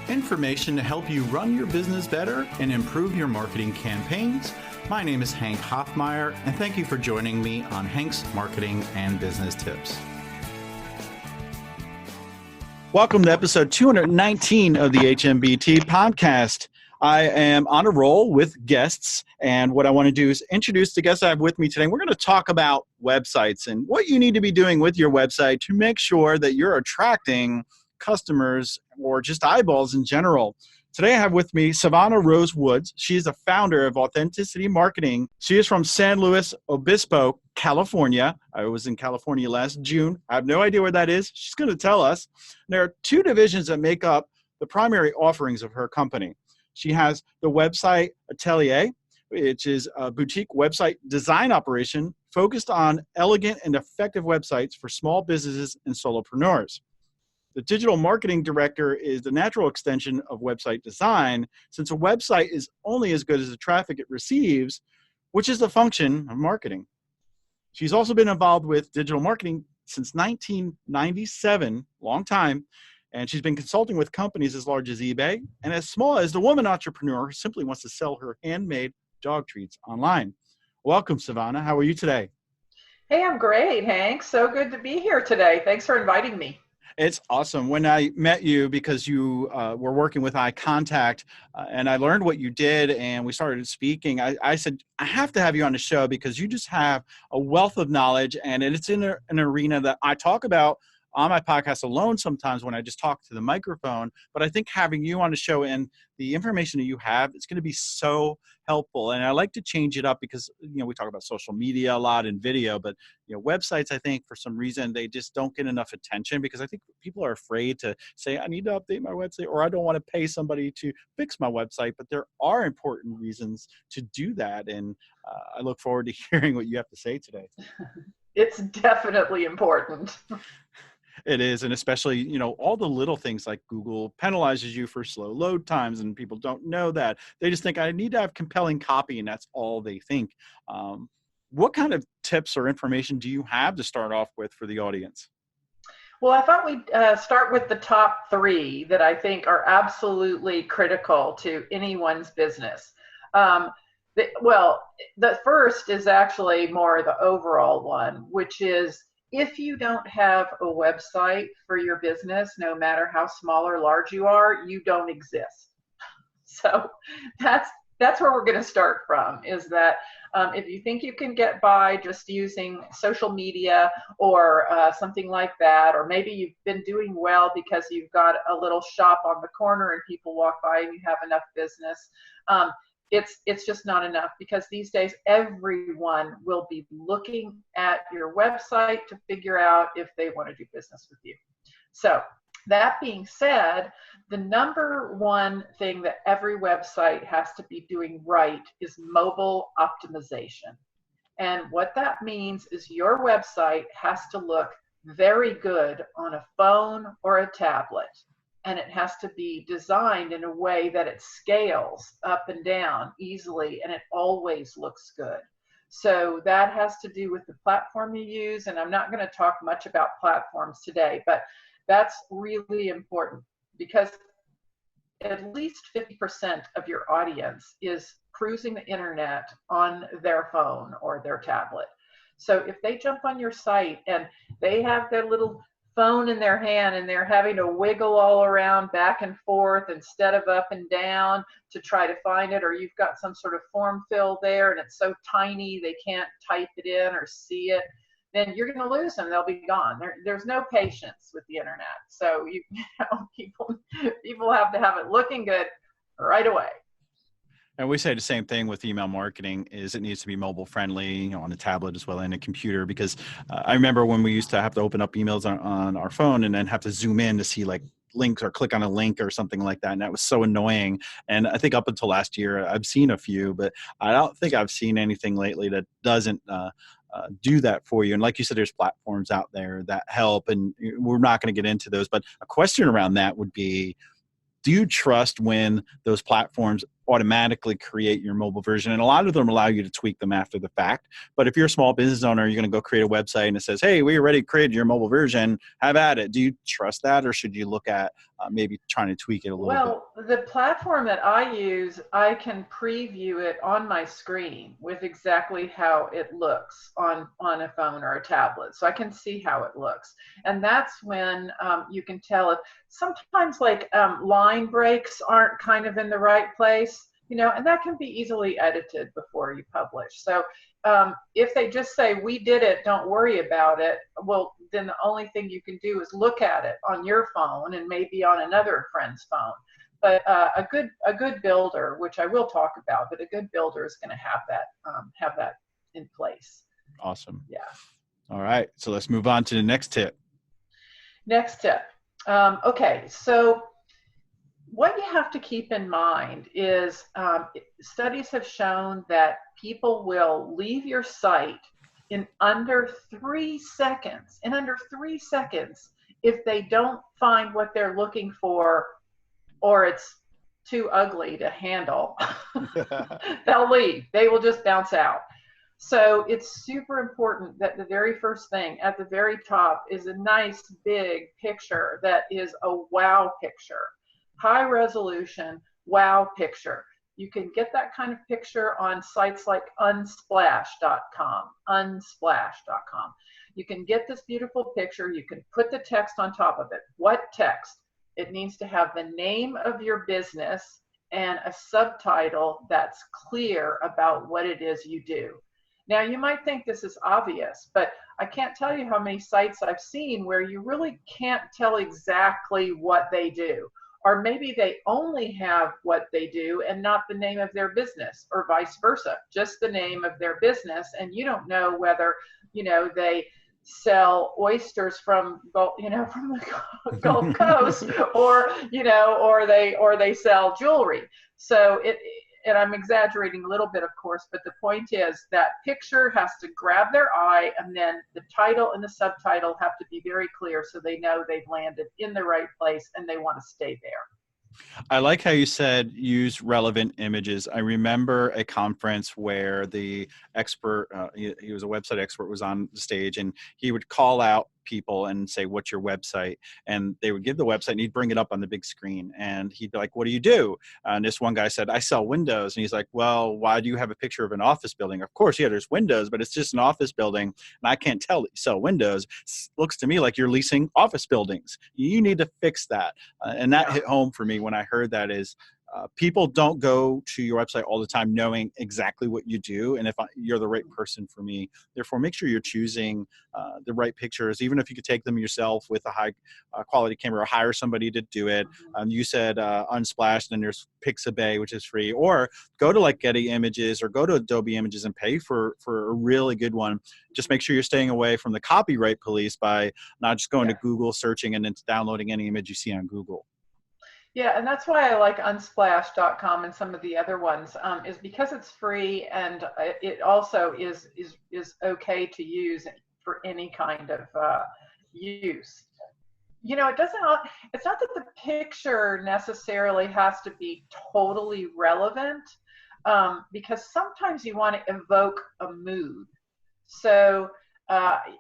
Information to help you run your business better and improve your marketing campaigns. My name is Hank Hoffmeyer, and thank you for joining me on Hank's Marketing and Business Tips. Welcome to episode 219 of the Hmbt podcast. I am on a roll with guests, and what I want to do is introduce the guests I have with me today. We're going to talk about websites and what you need to be doing with your website to make sure that you're attracting customers or just eyeballs in general. Today I have with me Savana Rose Woods. She is the founder of Authenticity Marketing. She is from San Luis Obispo, California. I was in California last June. I have no idea where that is. She's going to tell us. There are two divisions that make up the primary offerings of her company. She has the website Atelier, which is a boutique website design operation focused on elegant and effective websites for small businesses and solopreneurs. The digital marketing director is the natural extension of website design, since a website is only as good as the traffic it receives, which is the function of marketing. She's also been involved with digital marketing since 1997, long time, and she's been consulting with companies as large as eBay and as small as the woman entrepreneur who simply wants to sell her handmade dog treats online. Welcome, Savana. How are you today? Hey, I'm great, Hank. So good to be here today. Thanks for inviting me. It's awesome. When I met you, because you were working with Eye Contact, and I learned what you did, and we started speaking, I said, I have to have you on the show because you just have a wealth of knowledge, and it's in an arena that I talk about on my podcast alone sometimes when I just talk to the microphone. But I think having you on the show and the information that you have, it's going to be so helpful. And I like to change it up because, we talk about social media a lot and video, but, websites, I think for some reason, they just don't get enough attention because I think people are afraid to say, I need to update my website, or I don't want to pay somebody to fix my website. But there are important reasons to do that. And I look forward to hearing what you have to say today. It's definitely important. It is, and especially, all the little things like Google penalizes you for slow load times, and people don't know that. They just think I need to have compelling copy, and that's all they think. What kind of tips or information do you have to start off with for the audience? Well, I thought we'd start with the top three that I think are absolutely critical to anyone's business. The first is actually more the overall one, which is if you don't have a website for your business, no matter how small or large you are, you don't exist. So that's where we're going to start from, is that if you think you can get by just using social media or something like that, or maybe you've been doing well because you've got a little shop on the corner and people walk by and you have enough business, it's just not enough, because these days everyone will be looking at your website to figure out if they want to do business with you. So that being said, the number one thing that every website has to be doing right is mobile optimization. And what that means is your website has to look very good on a phone or a tablet. And it has to be designed in a way that it scales up and down easily, and it always looks good. So that has to do with the platform you use, and I'm not going to talk much about platforms today, but that's really important because at least 50% of your audience is cruising the internet on their phone or their tablet. So if they jump on your site and they have their little phone in their hand and they're having to wiggle all around back and forth instead of up and down to try to find it, or you've got some sort of form fill there and it's so tiny they can't type it in or see it, then you're going to lose them. They'll be gone. There's no patience with the internet. So people have to have it looking good right away. And we say the same thing with email marketing, is it needs to be mobile friendly, on a tablet as well, and a computer, because I remember when we used to have to open up emails on our phone and then have to zoom in to see like links or click on a link or something like that. And that was so annoying. And I think up until last year, I've seen a few, but I don't think I've seen anything lately that doesn't do that for you. And like you said, there's platforms out there that help, and we're not going to get into those. But a question around that would be, do you trust when those platforms automatically create your mobile version. And a lot of them allow you to tweak them after the fact. But if you're a small business owner, you're going to go create a website and it says, hey, we already created your mobile version. Have at it. Do you trust that, or should you look at maybe trying to tweak it a little bit? Well, the platform that I use, I can preview it on my screen with exactly how it looks on a phone or a tablet. So I can see how it looks. And that's when you can tell if sometimes like line breaks aren't kind of in the right place, and that can be easily edited before you publish. So if they just say, we did it, don't worry about it, well, then the only thing you can do is look at it on your phone and maybe on another friend's phone. But a good builder, which I will talk about, but a good builder is going to have that in place. Awesome. Yeah. All right. So let's move on to the next tip. Next tip. Okay. So what you have to keep in mind is studies have shown that people will leave your site in under 3 seconds. In under 3 seconds, if they don't find what they're looking for, or it's too ugly to handle, they'll leave. They will just bounce out. So it's super important that the very first thing at the very top is a nice big picture that is a wow picture. High resolution, wow picture. You can get that kind of picture on sites like unsplash.com, unsplash.com. You can get this beautiful picture. You can put the text on top of it. What text? It needs to have the name of your business and a subtitle that's clear about what it is you do. Now, you might think this is obvious, but I can't tell you how many sites I've seen where you really can't tell exactly what they do. Or maybe they only have what they do and not the name of their business, or vice versa, just the name of their business. And you don't know whether, they sell oysters from, from the Gulf Coast, or they sell jewelry. So and I'm exaggerating a little bit, of course, but the point is that picture has to grab their eye, and then the title and the subtitle have to be very clear so they know they've landed in the right place and they want to stay there. I like how you said use relevant images. I remember a conference where the expert, he was a website expert, was on the stage, and he would call out people and say, what's your website? And they would give the website and he'd bring it up on the big screen and he'd be like, what do you do? And this one guy said, I sell windows. And he's like, well, why do you have a picture of an office building? Of course, yeah, there's windows, but it's just an office building. And I can't tell that you sell windows. It looks to me like you're leasing office buildings. You need to fix that. And that hit home for me when I heard that is, people don't go to your website all the time knowing exactly what you do and if you're the right person for me. Therefore, make sure you're choosing the right pictures, even if you could take them yourself with a high quality camera or hire somebody to do it. You said Unsplash, and there's Pixabay, which is free, or go to like Getty Images or go to Adobe Images and pay for a really good one. Just make sure you're staying away from the copyright police by not just going to Google, searching, and then downloading any image you see on Google. Yeah, and that's why I like unsplash.com and some of the other ones, is because it's free, and it also is okay to use for any kind of use. It's not that the picture necessarily has to be totally relevant, because sometimes you want to evoke a mood. So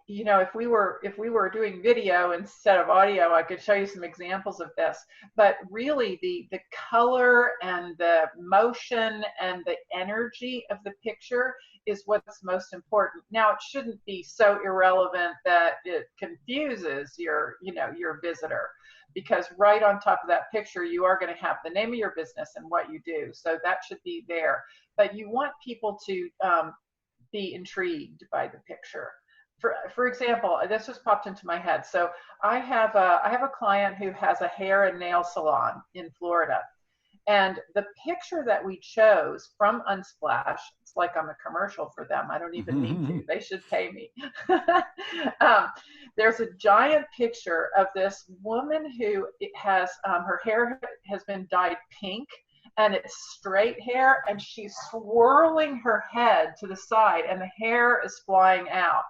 if we were doing video instead of audio, I could show you some examples of this. But really, the color and the motion and the energy of the picture is what's most important. Now, it shouldn't be so irrelevant that it confuses your visitor, because right on top of that picture, you are going to have the name of your business and what you do. So that should be there. But you want people to be intrigued by the picture. For example, this just popped into my head. So I have a client who has a hair and nail salon in Florida, and the picture that we chose from Unsplash, it's like I'm a commercial for them. I don't even need to. They should pay me. There's a giant picture of this woman who has her hair has been dyed pink, and it's straight hair, and she's swirling her head to the side, and the hair is flying out.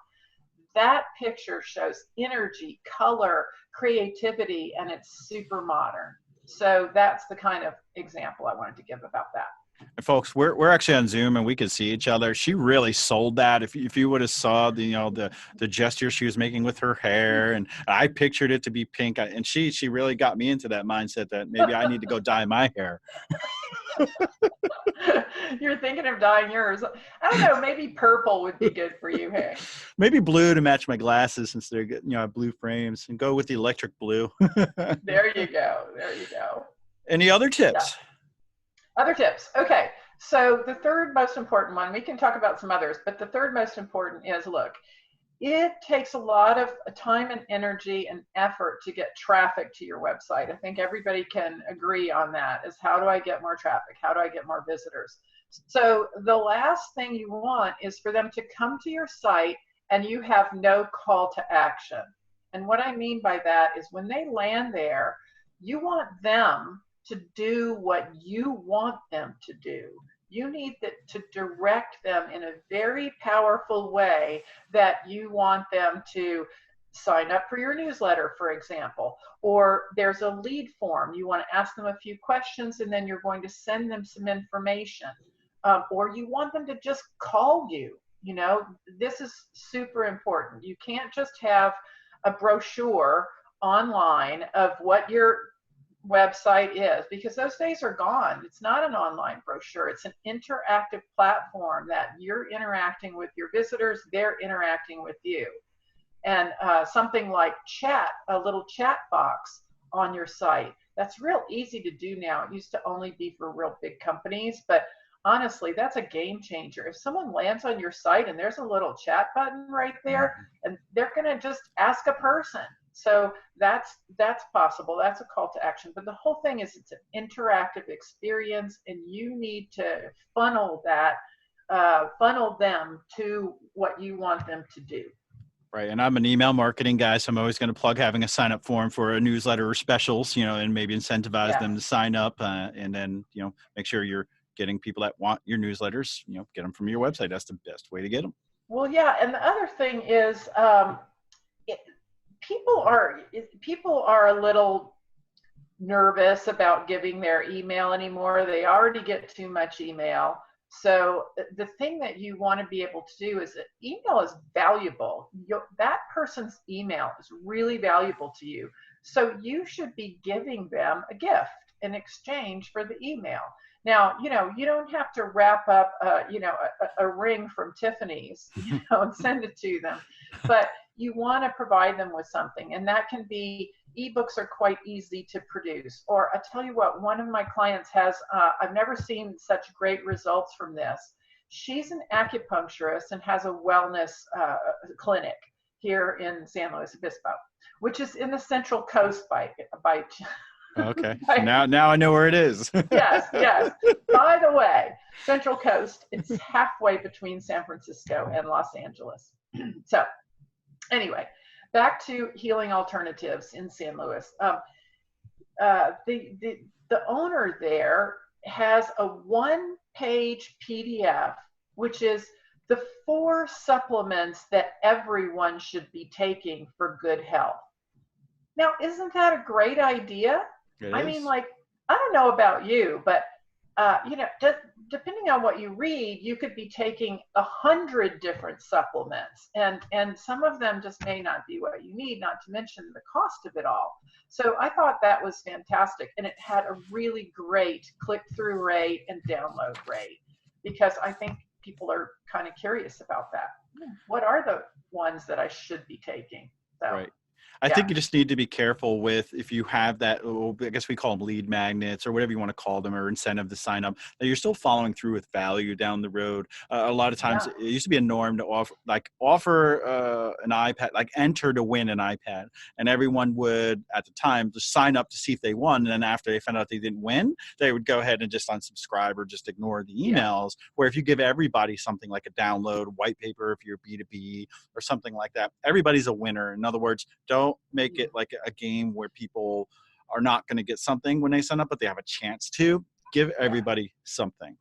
That picture shows energy, color, creativity, and it's super modern. So that's the kind of example I wanted to give about that. And folks, we're actually on Zoom and we could see each other. She really sold that. If you would have saw the gesture she was making with her hair, and I pictured it to be pink, and she really got me into that mindset that maybe I need to go dye my hair. You're thinking of dyeing yours. I don't know. Maybe purple would be good for you, hey? Maybe blue to match my glasses since they're blue frames, and go with the electric blue. There you go. There you go. Any other tips? Yeah. Other tips. Okay. So the third most important one, we can talk about some others, but the third most important is, look, it takes a lot of time and energy and effort to get traffic to your website. I think everybody can agree on that, is how do I get more traffic? How do I get more visitors? So the last thing you want is for them to come to your site and you have no call to action. And what I mean by that is when they land there, you want them to do what you want them to do. You need to direct them in a very powerful way that you want them to sign up for your newsletter, for example, or there's a lead form. You want to ask them a few questions and then you're going to send them some information. Or you want them to just call you. This is super important. You can't just have a brochure online of what your website is, because those days are gone. It's not an online brochure. It's an interactive platform that you're interacting with your visitors, they're interacting with you. And something like chat, a little chat box on your site, that's real easy to do now. It used to only be for real big companies, but honestly, that's a game changer. If someone lands on your site and there's a little chat button right there, and they're going to just ask a person. So that's possible. That's a call to action. But the whole thing is it's an interactive experience, and you need to funnel them to what you want them to do. Right. And I'm an email marketing guy, so I'm always going to plug having a sign up form for a newsletter or specials, and maybe incentivize them to sign up, and then, make sure you're getting people that want your newsletters, get them from your website. That's the best way to get them. Well, yeah. And the other thing is, people are a little nervous about giving their email anymore. They already get too much email. So the thing that you want to be able to do is that email is valuable. That person's email is really valuable to you. So you should be giving them a gift in exchange for the email. Now, you don't have to wrap up, a ring from Tiffany's, and send it to them, but you want to provide them with something. And that can be, ebooks are quite easy to produce. Or I tell you what, one of my clients has, I've never seen such great results from this. She's an acupuncturist and has a wellness clinic here in San Luis Obispo, which is in the Central Coast by Okay. Now I know where it is. Yes. By the way, Central Coast, it's halfway between San Francisco and Los Angeles. So anyway, back to Healing Alternatives in San Luis. The owner there has a one-page PDF, which is the 4 supplements that everyone should be taking for good health. Now, isn't that a great idea? I mean, I don't know about you, but, depending on what you read, you could be taking 100 different supplements, and some of them just may not be what you need, not to mention the cost of it all. So I thought that was fantastic, and it had a really great click-through rate and download rate, because I think people are kind of curious about that. What are the ones that I should be taking? So, right. I think you just need to be careful with, if you have that, I guess we call them lead magnets or whatever you want to call them, or incentive to sign up, that you're still following through with value down the road. A lot of times it used to be a norm to offer an iPad, enter to win an iPad. And everyone would, at the time, just sign up to see if they won. And then after they found out they didn't win, they would go ahead and just unsubscribe or just ignore the emails. Where if you give everybody something like a download, white paper, if you're B2B or something like that, everybody's a winner. In other words, don't make it like a game where people are not going to get something when they sign up, but they have a chance to. Give everybody something.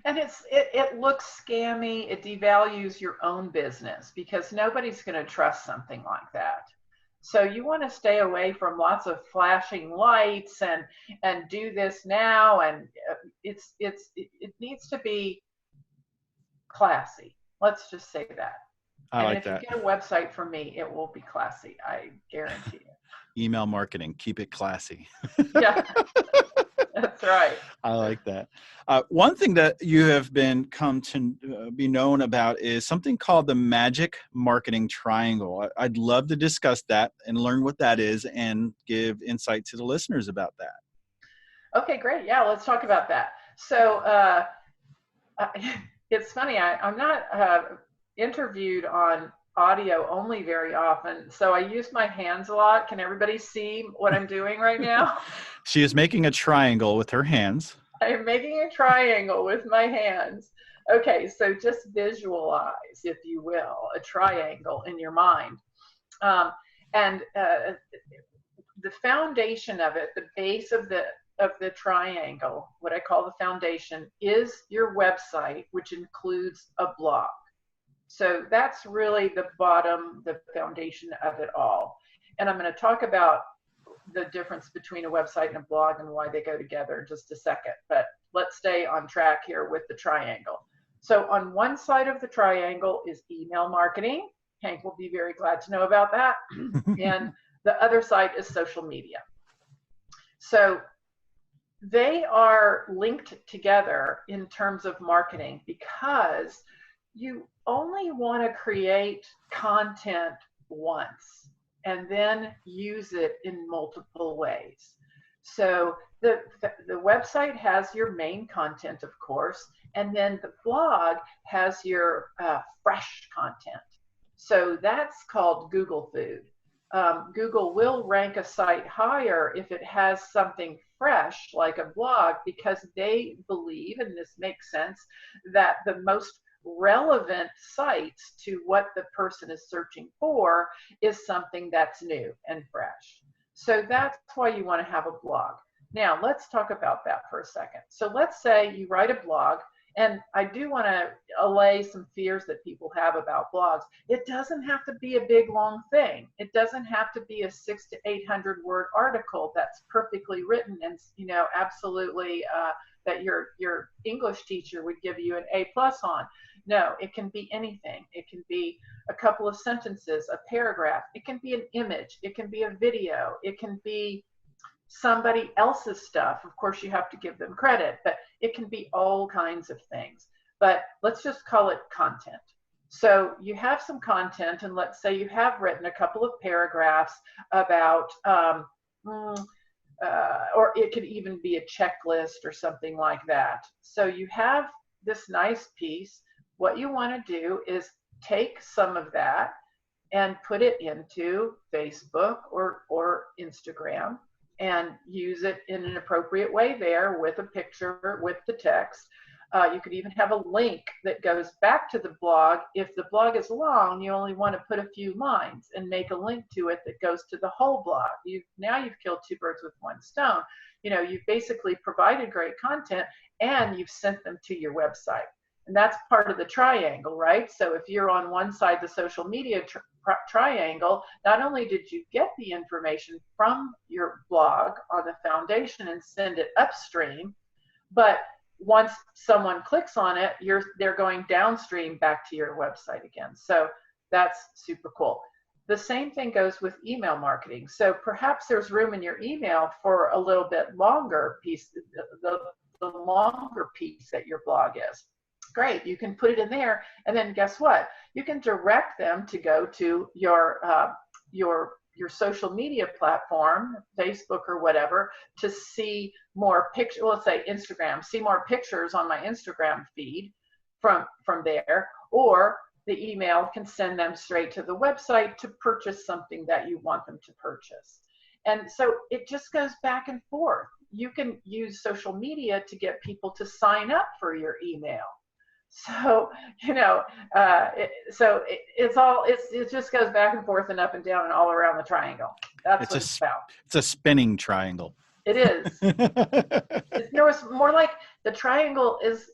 And it looks scammy. It devalues your own business, because nobody's going to trust something like that. So you want to stay away from lots of flashing lights and do this now, and it needs to be classy. Let's just say that. I like if that. you get a website from me, it will be classy. I guarantee you. Email marketing, keep it classy. Yeah, that's right. I like that. One thing that you have come to be known about is something called the magic marketing triangle. I'd love to discuss that and learn what that is and give insight to the listeners about that. Okay, great. Yeah, let's talk about that. So it's funny. I'm not interviewed on audio only very often, so I use my hands a lot. Can everybody see what I'm doing right now? She is making a triangle with her hands. I'm making a triangle with my hands. Okay, so just visualize, if you will, a triangle in your mind. And the foundation of it, the base of the triangle, what I call the foundation, is your website, which includes a blog. So that's really the bottom, the foundation of it all. And I'm going to talk about the difference between a website and a blog and why they go together in just a second. But let's stay on track here with the triangle. So on one side of the triangle is email marketing. Hank will be very glad to know about that. And the other side is social media. So they are linked together in terms of marketing because you only want to create content once and then use it in multiple ways. So the website has your main content, of course, and then the blog has your fresh content. So that's called Google food. Google will rank a site higher if it has something fresh like a blog, because they believe, and this makes sense, that the most relevant sites to what the person is searching for is something that's new and fresh. So that's why you want to have a blog. Now let's talk about that for a second. So let's say you write a blog, and I do want to allay some fears that people have about blogs. It doesn't have to be a big long thing. It doesn't have to be a 600 to 800 word article that's perfectly written and absolutely that your English teacher would give you an A+ on. No, it can be anything. It can be a couple of sentences, a paragraph. It can be an image. It can be a video. It can be somebody else's stuff. Of course, you have to give them credit, but it can be all kinds of things. But let's just call it content. So you have some content, and let's say you have written a couple of paragraphs about, or it could even be a checklist or something like that. So you have this nice piece. What you want to do is take some of that and put it into Facebook or Instagram and use it in an appropriate way there with a picture, with the text. You could even have a link that goes back to the blog. If the blog is long, you only want to put a few lines and make a link to it that goes to the whole blog. Now you've killed two birds with one stone. You've basically provided great content and you've sent them to your website. And that's part of the triangle, right? So if you're on one side, the social media triangle, not only did you get the information from your blog on the foundation and send it upstream, but once someone clicks on it, they're going downstream back to your website again. So that's super cool. The same thing goes with email marketing. So perhaps there's room in your email for a little bit longer piece, the longer piece that your blog is. Great, you can put it in there, and then guess what? You can direct them to go to your social media platform, Facebook or whatever, to see more pictures. Let's say Instagram, see more pictures on my Instagram feed from there, or the email can send them straight to the website to purchase something that you want them to purchase. And so it just goes back and forth. You can use social media to get people to sign up for your email. So, it just goes back and forth and up and down and all around the triangle. That's what it's about. It's a spinning triangle. It is. It's more like the triangle is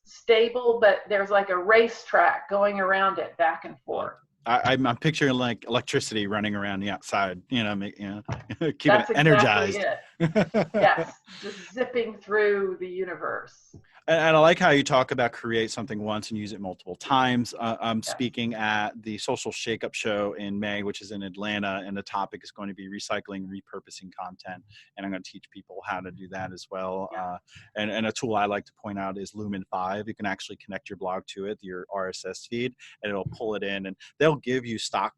stable, but there's like a racetrack going around it back and forth. I'm picturing like electricity running around the outside, keeping it That's exactly energized. it. Yes, just zipping through the universe. And I like how you talk about create something once and use it multiple times. I'm Yes. speaking at the Social Shakeup Show in May, which is in Atlanta, and the topic is going to be recycling, repurposing content. And I'm going to teach people how to do that as well. Yeah. And a tool I like to point out is Lumen 5. You can actually connect your blog to it, your RSS feed, and it'll pull it in. And they'll give you stock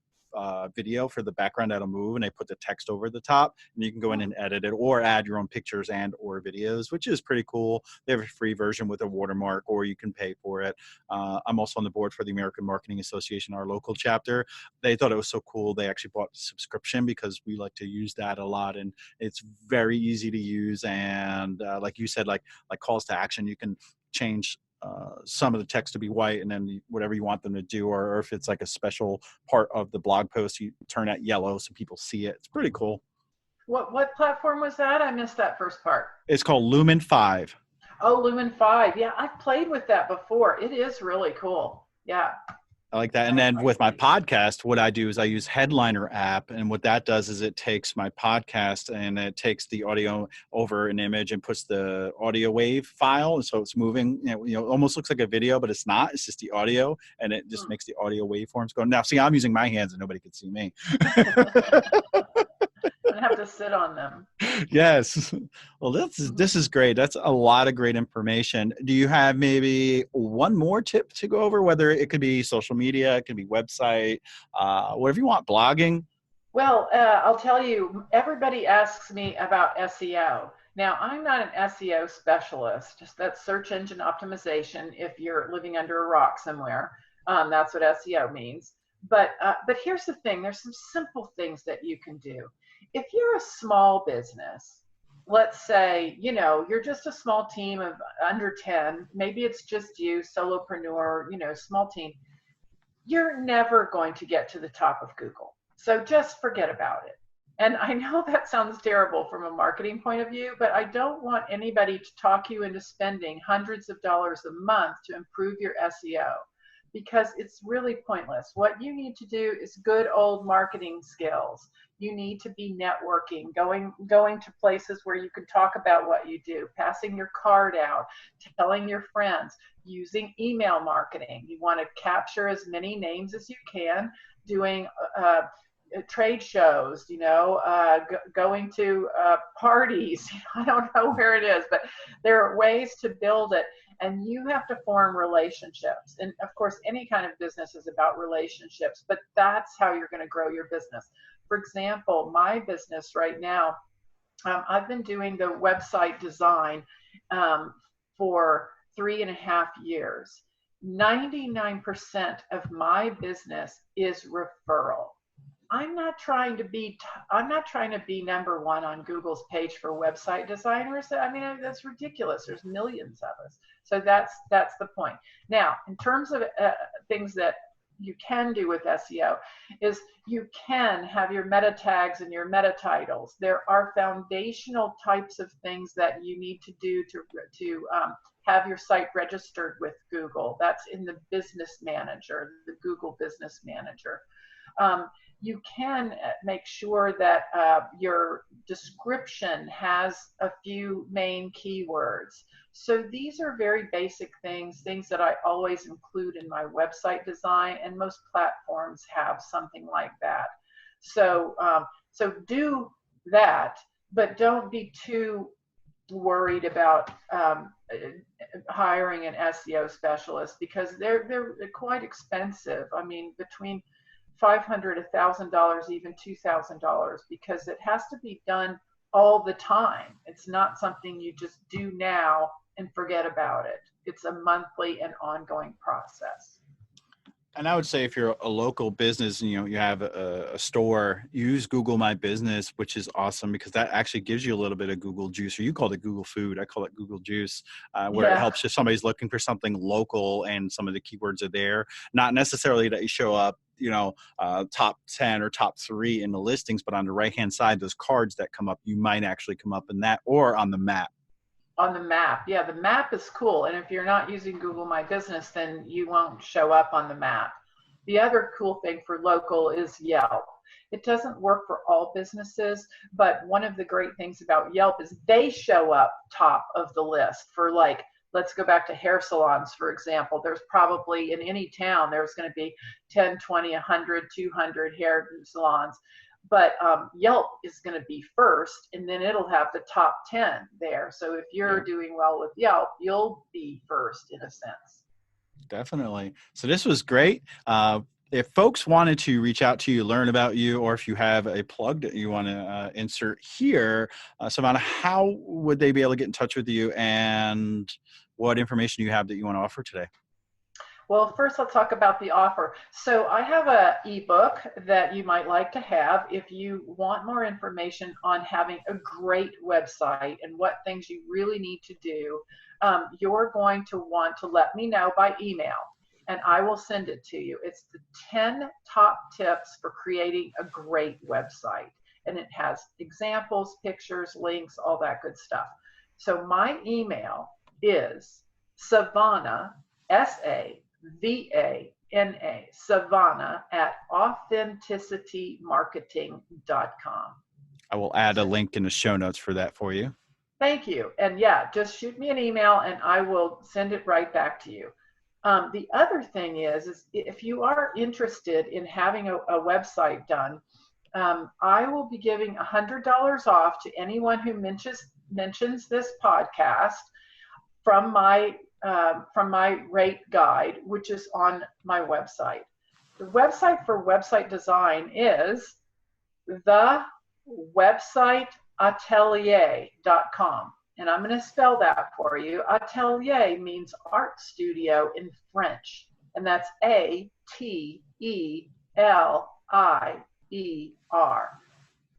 video for the background that'll move, and they put the text over the top, and you can go in and edit it or add your own pictures and or videos, which is pretty cool. They have a free version with a watermark, or you can pay for it. I'm also on the board for the American Marketing Association, our local chapter. They thought it was so cool, they actually bought a subscription because we like to use that a lot, and it's very easy to use. And like you said, like calls to action, you can change some of the text to be white, and then whatever you want them to do, or if it's like a special part of the blog post, you turn that yellow so people see it. It's pretty cool. What platform was that? I missed that first part. It's called Lumen 5. Oh, Lumen 5. Yeah, I've played with that before. It is really cool. Yeah. I like that. And then with my podcast, what I do is I use Headliner app. And what that does is it takes my podcast and it takes the audio over an image and puts the audio wave file. And so it's moving, almost looks like a video, but it's not. It's just the audio. And it just makes the audio waveforms go. Now, see, I'm using my hands and nobody can see me. I have to sit on them. Yes. Well, this is great. That's a lot of great information. Do you have maybe one more tip to go over, whether it could be social media, it could be website, whatever you want, blogging? Well, I'll tell you, everybody asks me about SEO. Now, I'm not an SEO specialist, just that's search engine optimization if you're living under a rock somewhere. That's what SEO means. But here's the thing, there's some simple things that you can do. If you're a small business, let's say, you're just a small team of under 10, maybe it's just you, solopreneur, small team, you're never going to get to the top of Google. So just forget about it. And I know that sounds terrible from a marketing point of view, but I don't want anybody to talk you into spending hundreds of dollars a month to improve your SEO, because it's really pointless. What you need to do is good old marketing skills. You need to be networking, going to places where you can talk about what you do, passing your card out, telling your friends, using email marketing. You want to capture as many names as you can, doing trade shows, going to parties. I don't know where it is, but there are ways to build it. And you have to form relationships. And of course, any kind of business is about relationships, but that's how you're going to grow your business. For example, my business right now, I've been doing the website design for 3.5 years. 99% of my business is referral. I'm not trying to be number one on Google's page for website designers. I mean, that's ridiculous. There's millions of us. So that's the point. Now, in terms of things that you can do with SEO, is you can have your meta tags and your meta titles. There are foundational types of things that you need to do to have your site registered with Google. That's in the Business Manager, the Google Business Manager. You can make sure that your description has a few main keywords. So these are very basic things that I always include in my website design, and most platforms have something like that. So do that, but don't be too worried about hiring an SEO specialist, because they're quite expensive. I mean, between $500, $1,000, even $2,000, because it has to be done all the time. It's not something you just do now and forget about it. It's a monthly and ongoing process. And I would say if you're a local business and you have a store, use Google My Business, which is awesome because that actually gives you a little bit of Google juice, or you call it Google Food. I call it Google Juice, where it helps if somebody's looking for something local and some of the keywords are there. Not necessarily that you show up, top 10 or top 3 in the listings, but on the right-hand side, those cards that come up, you might actually come up in that, or on the map. On the map. Yeah, the map is cool. And if you're not using Google My Business, then you won't show up on the map. The other cool thing for local is Yelp. It doesn't work for all businesses, but one of the great things about Yelp is they show up top of the list for, like, let's go back to hair salons, for example. There's probably in any town, there's going to be 10, 20, 100, 200 hair salons. But Yelp is going to be first, and then it'll have the top 10 there. So if you're doing well with Yelp, you'll be first in a sense. Definitely. So this was great. If folks wanted to reach out to you, learn about you, or if you have a plug that you want to insert here, Savana, how would they be able to get in touch with you, and what information you have that you want to offer today? Well, first I'll talk about the offer. So I have an ebook that you might like to have if you want more information on having a great website and what things you really need to do. You're going to want to let me know by email, and I will send it to you. It's the 10 top tips for creating a great website. And it has examples, pictures, links, all that good stuff. So my email is Savana, S-A-V-A-N-A, Savana @AuthenticityMarketing.com. I will add a link in the show notes for that for you. Thank you. And yeah, just shoot me an email and I will send it right back to you. The other thing is if you are interested in having a website done, I will be giving $100 off to anyone who mentions this podcast from my rate guide, which is on my website. The website for website design is thewebsiteatelier.com. And I'm going to spell that for you. Atelier means art studio in French, and that's A-T-E-L-I-E-R.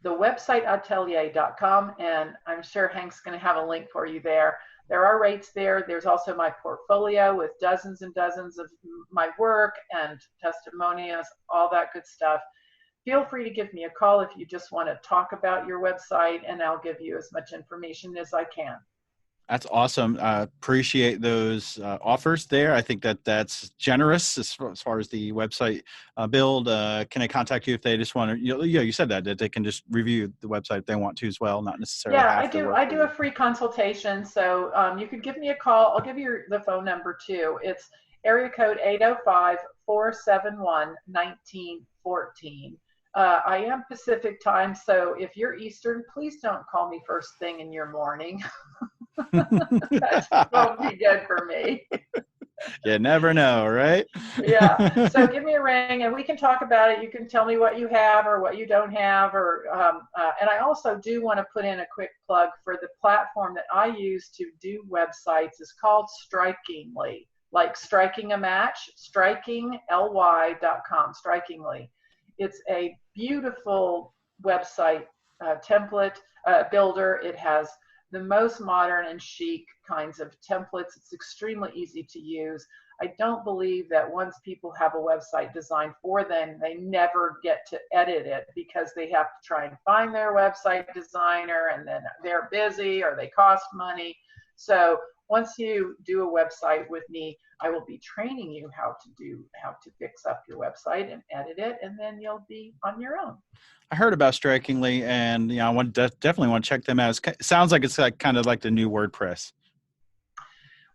The website atelier.com, and I'm sure Hank's going to have a link for you there. There are rates there. There's also my portfolio with dozens and dozens of my work and testimonials, all that good stuff. Feel free to give me a call if you just want to talk about your website, and I'll give you as much information as I can. That's awesome. Appreciate those offers there. I think that's generous as far as the website build. Can I contact you if they just want to? You said that they can just review the website if they want to as well, not necessarily. Yeah, I do a free consultation, so you could give me a call. I'll give you the phone number too. It's area code 805-471-1914. I am Pacific time, so if you're Eastern, please don't call me first thing in your morning. That won't be good for me. You never know, right? Yeah. So give me a ring and we can talk about it. You can tell me what you have or what you don't have. And I also do want to put in a quick plug for the platform that I use to do websites. Is called Strikingly, like striking a match, strikingly.com, Strikingly. It's a beautiful website template builder. It has the most modern and chic kinds of templates. It's extremely easy to use. I don't believe that once people have a website designed for them, they never get to edit it because they have to try and find their website designer, and then they're busy or they cost money. So once you do a website with me, I will be training you how to fix up your website and edit it, and then you'll be on your own. I heard about Strikingly, and I definitely want to check them out. It sounds like it's kind of like the new WordPress.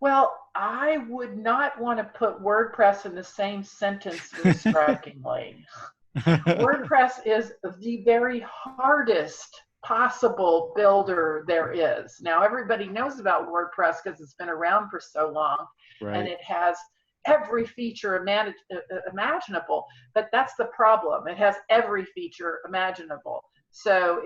Well, I would not want to put WordPress in the same sentence with Strikingly. WordPress is the very hardest possible builder there is. Now, everybody knows about WordPress because it's been around for so long, right, and it has every feature imaginable, but that's the problem. It has every feature imaginable. So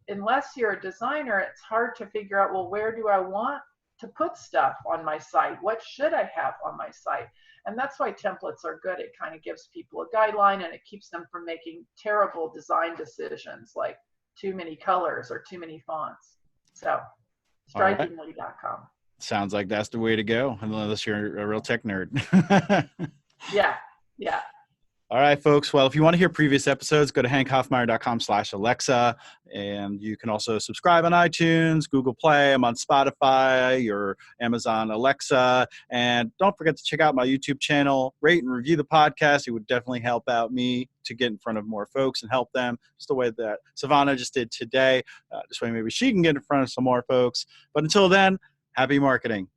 unless you're a designer, it's hard to figure out, well, where do I want to put stuff on my site? What should I have on my site? And that's why templates are good. It kind of gives people a guideline, and it keeps them from making terrible design decisions like too many colors or too many fonts. So strikingly.com. Sounds like that's the way to go, unless you're a real tech nerd. Yeah. All right, folks. Well, if you want to hear previous episodes, go to hankhoffmeyer.com/Alexa. And you can also subscribe on iTunes, Google Play. I'm on Spotify or Amazon Alexa. And don't forget to check out my YouTube channel. Rate and review the podcast. It would definitely help out me to get in front of more folks and help them just the way that Savana just did today. This way maybe she can get in front of some more folks. But until then, happy marketing.